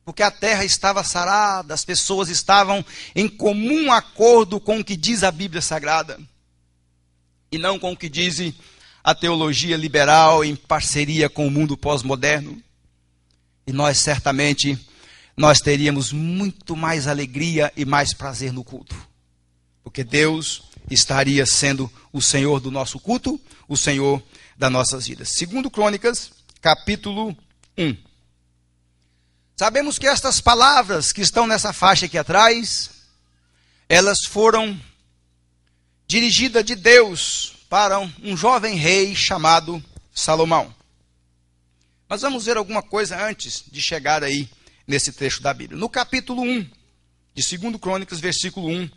porque a terra estava sarada, as pessoas estavam em comum acordo com o que diz a Bíblia Sagrada, e não com o que diz a teologia liberal em parceria com o mundo pós-moderno. E nós certamente, nós teríamos muito mais alegria e mais prazer no culto, porque Deus estaria sendo o Senhor do nosso culto, o Senhor das nossas vidas. Segundo Crônicas, capítulo 1. Sabemos que estas palavras que estão nessa faixa aqui atrás, elas foram dirigidas de Deus para um jovem rei chamado Salomão. Mas vamos ver alguma coisa antes de chegar aí nesse trecho da Bíblia. No capítulo 1 de 2 Crônicas, versículo 1,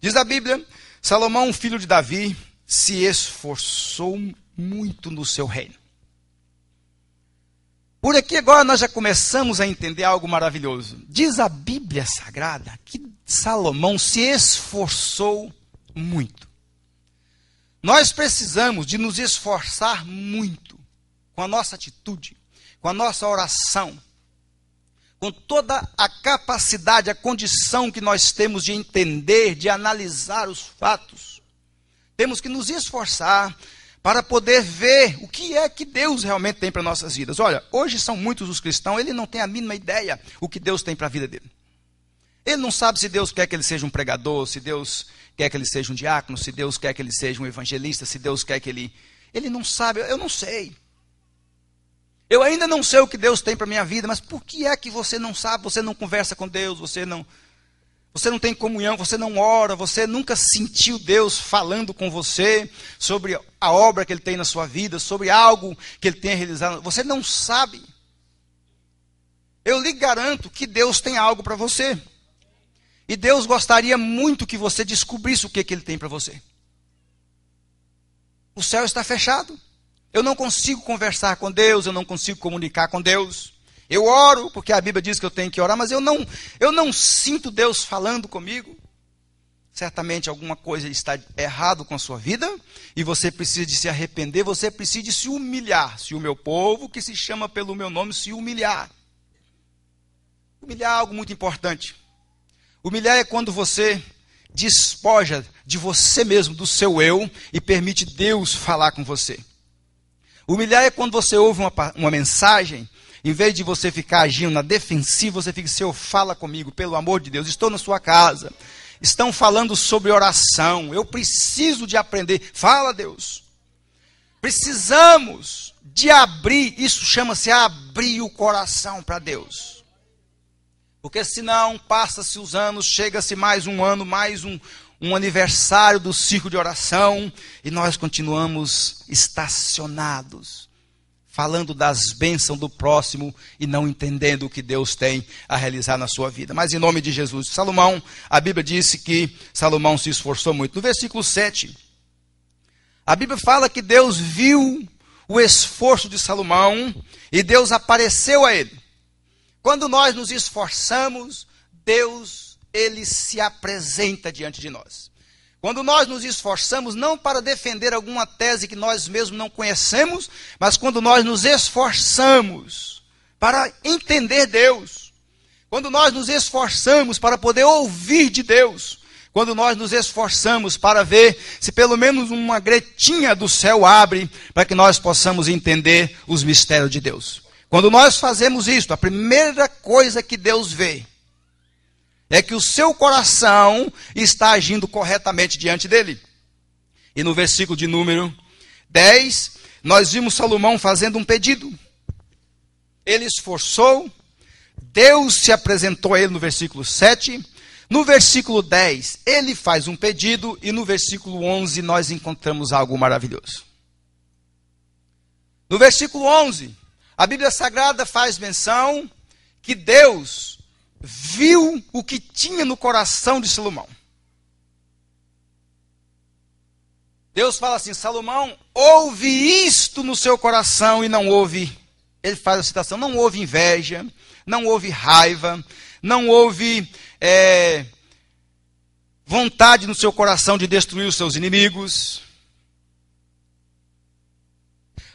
diz a Bíblia: Salomão, filho de Davi, se esforçou muito no seu reino. Por aqui agora nós já começamos a entender algo maravilhoso. Diz a Bíblia Sagrada que Salomão se esforçou muito. Nós precisamos de nos esforçar muito com a nossa atitude, com a nossa oração, com toda a capacidade, a condição que nós temos de entender, de analisar os fatos. Temos que nos esforçar para poder ver o que é que Deus realmente tem para nossas vidas. Olha, hoje são muitos os cristãos, ele não tem a mínima ideia o que Deus tem para a vida dele. Ele não sabe se Deus quer que ele seja um pregador, se Deus quer que ele seja um diácono, se Deus quer que ele seja um evangelista, se Deus quer que ele... Ele não sabe, eu não sei. Eu ainda não sei o que Deus tem para a minha vida, mas por que é que você não sabe, você não conversa com Deus, você não tem comunhão, você não ora, você nunca sentiu Deus falando com você sobre a obra que Ele tem na sua vida, sobre algo que Ele tem realizado? Você não sabe. Eu lhe garanto que Deus tem algo para você. E Deus gostaria muito que você descobrisse o que Ele tem para você. O céu está fechado. Eu não consigo conversar com Deus, eu não consigo comunicar com Deus. Eu oro, porque a Bíblia diz que eu tenho que orar, mas eu não sinto Deus falando comigo. Certamente alguma coisa está errado com a sua vida, e você precisa de se arrepender, você precisa de se humilhar. Se o meu povo, que se chama pelo meu nome, se humilhar. Humilhar é algo muito importante. Humilhar é quando você despoja de você mesmo, do seu eu, e permite Deus falar com você. Humilhar é quando você ouve uma mensagem, em vez de você ficar agindo na defensiva, você fica: Senhor, fala comigo, pelo amor de Deus, estou na sua casa, estão falando sobre oração, eu preciso de aprender, fala, Deus. Precisamos de abrir, isso chama-se abrir o coração para Deus. Porque senão, passa-se os anos, chega-se mais um ano, mais um aniversário do ciclo de oração, e nós continuamos estacionados, falando das bênçãos do próximo e não entendendo o que Deus tem a realizar na sua vida. Mas em nome de Jesus, Salomão, a Bíblia disse que Salomão se esforçou muito. No versículo 7, a Bíblia fala que Deus viu o esforço de Salomão e Deus apareceu a ele. Quando nós nos esforçamos, Deus, Ele se apresenta diante de nós. Quando nós nos esforçamos, não para defender alguma tese que nós mesmos não conhecemos, mas quando nós nos esforçamos para entender Deus, quando nós nos esforçamos para poder ouvir de Deus, quando nós nos esforçamos para ver se pelo menos uma gretinha do céu abre, para que nós possamos entender os mistérios de Deus. Quando nós fazemos isso, a primeira coisa que Deus vê é que o seu coração está agindo corretamente diante dele. E no versículo de número 10, nós vimos Salomão fazendo um pedido. Ele esforçou, Deus se apresentou a ele no versículo 7. No versículo 10, ele faz um pedido, e no versículo 11 nós encontramos algo maravilhoso. No versículo 11, a Bíblia Sagrada faz menção que Deus viu o que tinha no coração de Salomão. Deus fala assim: Salomão, houve isto no seu coração e não houve, ele faz a citação, não houve inveja, não houve raiva, não houve vontade no seu coração de destruir os seus inimigos.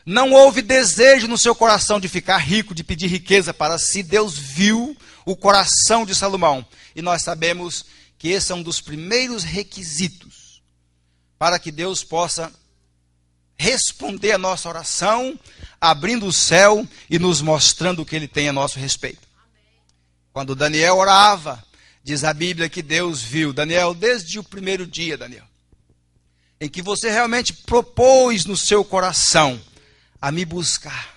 Não houve desejo no seu coração de ficar rico, de pedir riqueza para si. Deus viu o coração de Salomão. E nós sabemos que esse é um dos primeiros requisitos para que Deus possa responder a nossa oração, abrindo o céu e nos mostrando o que Ele tem a nosso respeito. Quando Daniel orava, diz a Bíblia que Deus viu. Daniel, desde o primeiro dia, Daniel, em que você realmente propôs no seu coração a me buscar.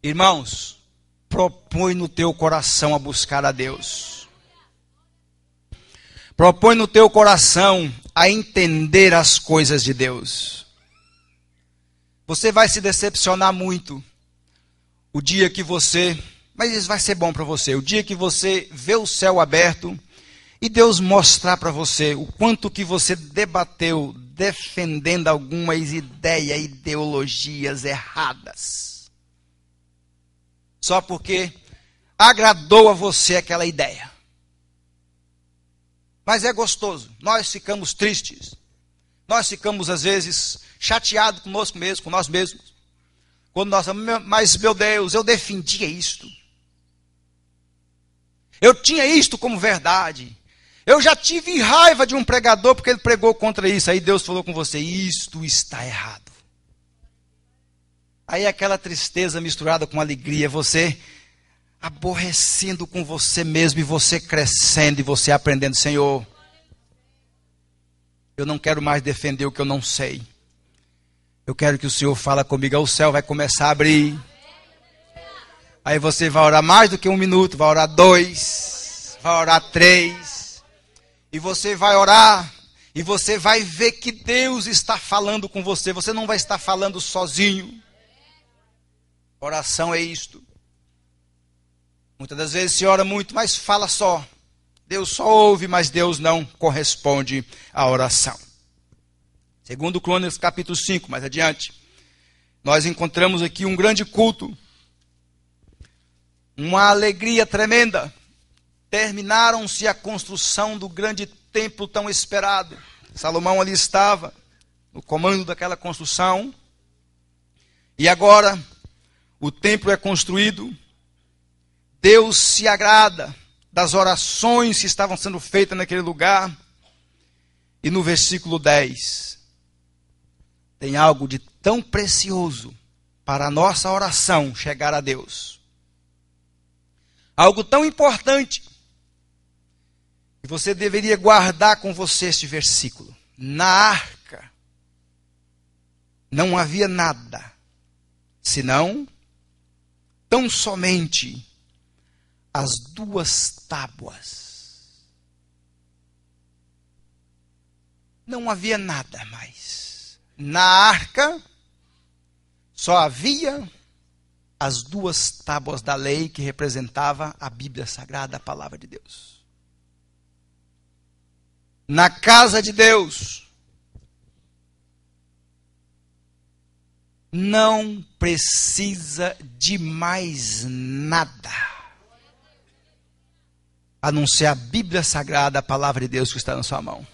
Irmãos, propõe no teu coração a buscar a Deus. Propõe no teu coração a entender as coisas de Deus. Você vai se decepcionar muito o dia que você, mas isso vai ser bom para você, o dia que você vê o céu aberto e Deus mostrar para você o quanto que você debateu defendendo algumas ideias, ideologias erradas. Só porque agradou a você aquela ideia. Mas é gostoso. Nós ficamos tristes. Nós ficamos, às vezes, chateados conosco mesmos, com nós mesmos. Quando nós, mas meu Deus, eu defendia isto. Eu tinha isto como verdade. Eu já tive raiva de um pregador porque ele pregou contra isso. Aí Deus falou com você, isto está errado. Aí aquela tristeza misturada com alegria, você aborrecendo com você mesmo e você crescendo e você aprendendo, Senhor, eu não quero mais defender o que eu não sei. Eu quero que o Senhor fale comigo, aí o céu vai começar a abrir. Aí você vai orar mais do que 1 minuto, vai orar 2, vai orar 3. E você vai orar, e você vai ver que Deus está falando com você. Você não vai estar falando sozinho. Oração é isto. Muitas das vezes se ora muito, mas fala só. Deus só ouve, mas Deus não corresponde à oração. Segundo Crônicas, capítulo 5, mais adiante, nós encontramos aqui um grande culto. Uma alegria tremenda. Terminaram-se a construção do grande templo tão esperado. Salomão ali estava, no comando daquela construção. E agora, o templo é construído. Deus se agrada das orações que estavam sendo feitas naquele lugar. E no versículo 10, tem algo de tão precioso para a nossa oração chegar a Deus. Algo tão importante. E você deveria guardar com você este versículo. Na arca não havia nada, senão tão somente as 2 tábuas. Não havia nada mais. Na arca só havia as 2 tábuas da lei que representava a Bíblia Sagrada, a palavra de Deus. Na casa de Deus, não precisa de mais nada, a não ser a Bíblia Sagrada, a palavra de Deus que está na sua mão.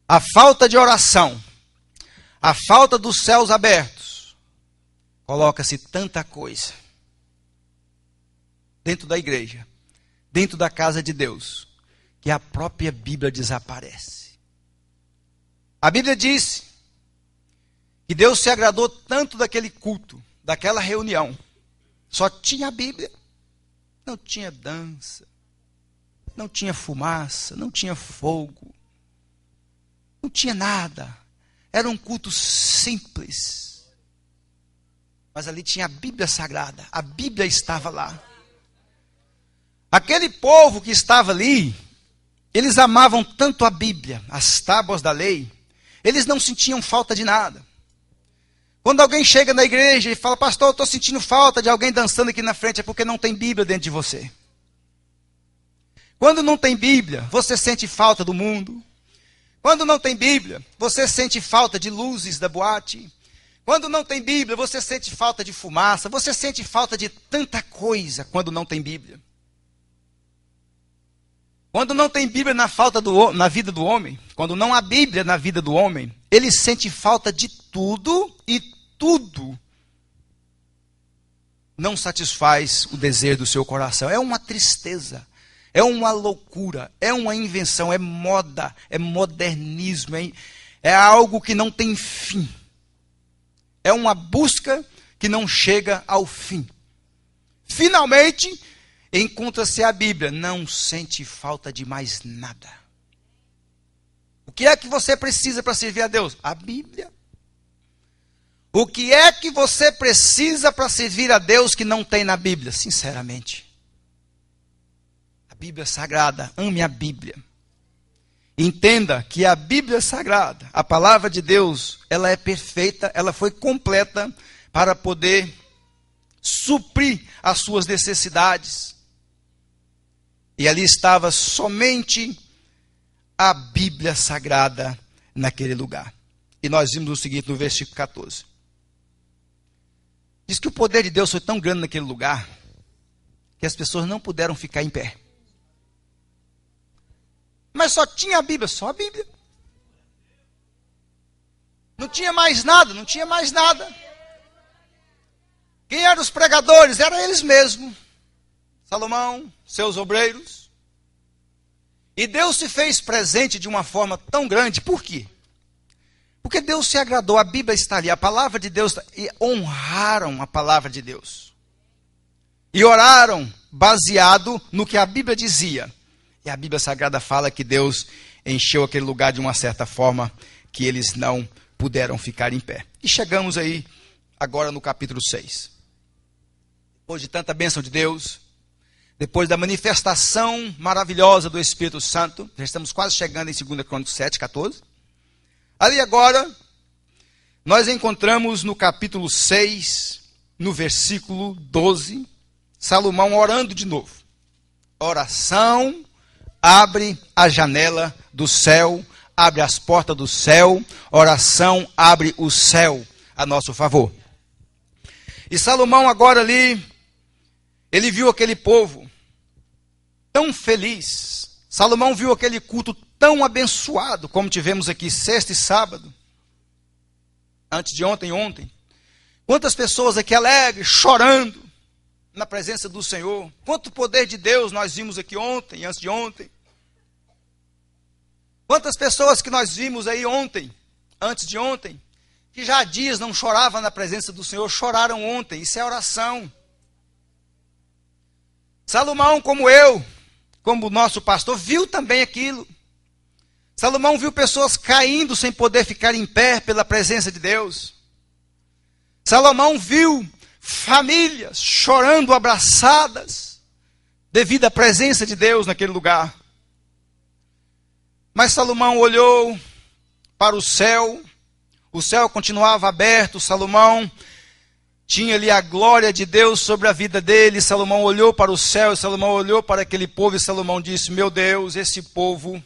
A falta de oração, a falta dos céus abertos, coloca-se tanta coisa dentro da igreja, dentro da casa de Deus, que a própria Bíblia desaparece. A Bíblia diz que Deus se agradou tanto daquele culto, daquela reunião. Só tinha a Bíblia. Não tinha dança. Não tinha fumaça. Não tinha fogo. Não tinha nada. Era um culto simples. Mas ali tinha a Bíblia Sagrada. A Bíblia estava lá. Aquele povo que estava ali, eles amavam tanto a Bíblia, as tábuas da lei, eles não sentiam falta de nada. Quando alguém chega na igreja e fala, pastor, eu estou sentindo falta de alguém dançando aqui na frente, é porque não tem Bíblia dentro de você. Quando não tem Bíblia, você sente falta do mundo. Quando não tem Bíblia, você sente falta de luzes da boate. Quando não tem Bíblia, você sente falta de fumaça. Você sente falta de tanta coisa quando não tem Bíblia. Quando não tem Bíblia na vida do homem, quando não há Bíblia na vida do homem, ele sente falta de tudo e tudo não satisfaz o desejo do seu coração. É uma tristeza, é uma loucura, é uma invenção, é moda, é modernismo, é algo que não tem fim. É uma busca que não chega ao fim. Finalmente, encontra-se a Bíblia. Não sente falta de mais nada. O que é que você precisa para servir a Deus? A Bíblia. O que é que você precisa para servir a Deus que não tem na Bíblia? Sinceramente. A Bíblia Sagrada. Ame a Bíblia. Entenda que a Bíblia Sagrada, a palavra de Deus, ela é perfeita, ela foi completa para poder suprir as suas necessidades. E ali estava somente a Bíblia Sagrada naquele lugar. E nós vimos o seguinte no versículo 14. Diz que o poder de Deus foi tão grande naquele lugar que as pessoas não puderam ficar em pé. Mas só tinha a Bíblia, só a Bíblia. Não tinha mais nada, não tinha mais nada. Quem eram os pregadores? Eram eles mesmos. Salomão, seus obreiros. E Deus se fez presente de uma forma tão grande. Por quê? Porque Deus se agradou, a Bíblia está ali, a palavra de Deus, e honraram a palavra de Deus. E oraram baseado no que a Bíblia dizia. E a Bíblia Sagrada fala que Deus encheu aquele lugar de uma certa forma que eles não puderam ficar em pé. E chegamos aí agora no capítulo 6. Depois de tanta bênção de Deus, depois da manifestação maravilhosa do Espírito Santo, já estamos quase chegando em 2 Crônicas 7, 14. Ali agora, nós encontramos no capítulo 6, no versículo 12, Salomão orando de novo. Oração, abre a janela do céu, abre as portas do céu, oração, abre o céu a nosso favor. E Salomão agora ali, ele viu aquele povo tão feliz. Salomão viu aquele culto tão abençoado, como tivemos aqui sexta e sábado, antes de ontem e ontem. Quantas pessoas aqui alegres, chorando na presença do Senhor. Quanto poder de Deus nós vimos aqui ontem, antes de ontem. Quantas pessoas que nós vimos aí ontem, antes de ontem, que já há dias não choravam na presença do Senhor, choraram ontem. Isso é oração. Salomão, como eu, como o nosso pastor, viu também aquilo. Salomão viu pessoas caindo sem poder ficar em pé pela presença de Deus. Salomão viu famílias chorando abraçadas devido à presença de Deus naquele lugar. Mas Salomão olhou para o céu continuava aberto, Salomão tinha ali a glória de Deus sobre a vida dele. Salomão olhou para o céu, Salomão olhou para aquele povo e Salomão disse: meu Deus, esse povo,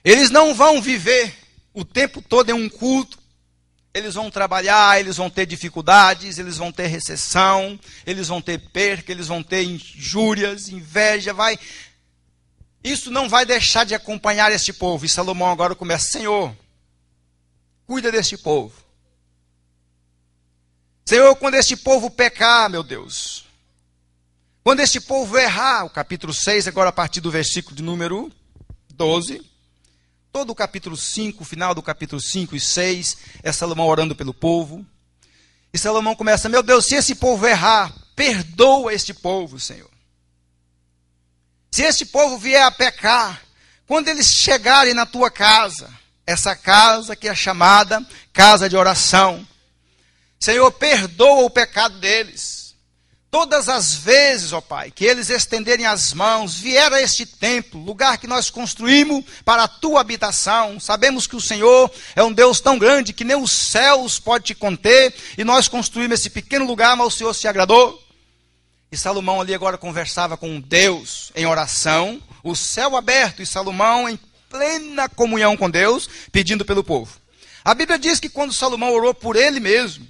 eles não vão viver o tempo todo em um culto. Eles vão trabalhar, eles vão ter dificuldades, eles vão ter recessão, eles vão ter perca, eles vão ter injúrias, inveja, isso não vai deixar de acompanhar este povo. E Salomão agora começa: Senhor, cuida deste povo. Senhor, quando este povo pecar, meu Deus, quando este povo errar, o capítulo 6, agora a partir do versículo de número 12, todo o capítulo 5, o final do capítulo 5 e 6, é Salomão orando pelo povo. E Salomão começa: meu Deus, se esse povo errar, perdoa este povo, Senhor. Se este povo vier a pecar, quando eles chegarem na tua casa, essa casa que é chamada casa de oração, Senhor, perdoa o pecado deles. Todas as vezes, ó Pai, que eles estenderem as mãos, vier a este templo, lugar que nós construímos para a tua habitação. Sabemos que o Senhor é um Deus tão grande que nem os céus pode te conter, e nós construímos esse pequeno lugar, mas o Senhor se agradou. E Salomão ali agora conversava com Deus em oração, o céu aberto, e Salomão em plena comunhão com Deus, pedindo pelo povo. A Bíblia diz que quando Salomão orou por ele mesmo,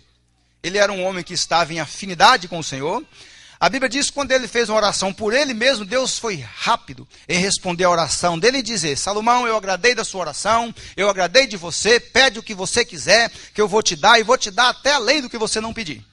ele era um homem que estava em afinidade com o Senhor. A Bíblia diz que quando ele fez uma oração por ele mesmo, Deus foi rápido em responder a oração dele e dizer: Salomão, eu agradei da sua oração, eu agradei de você, pede o que você quiser, que eu vou te dar, e vou te dar até além do que você não pedir.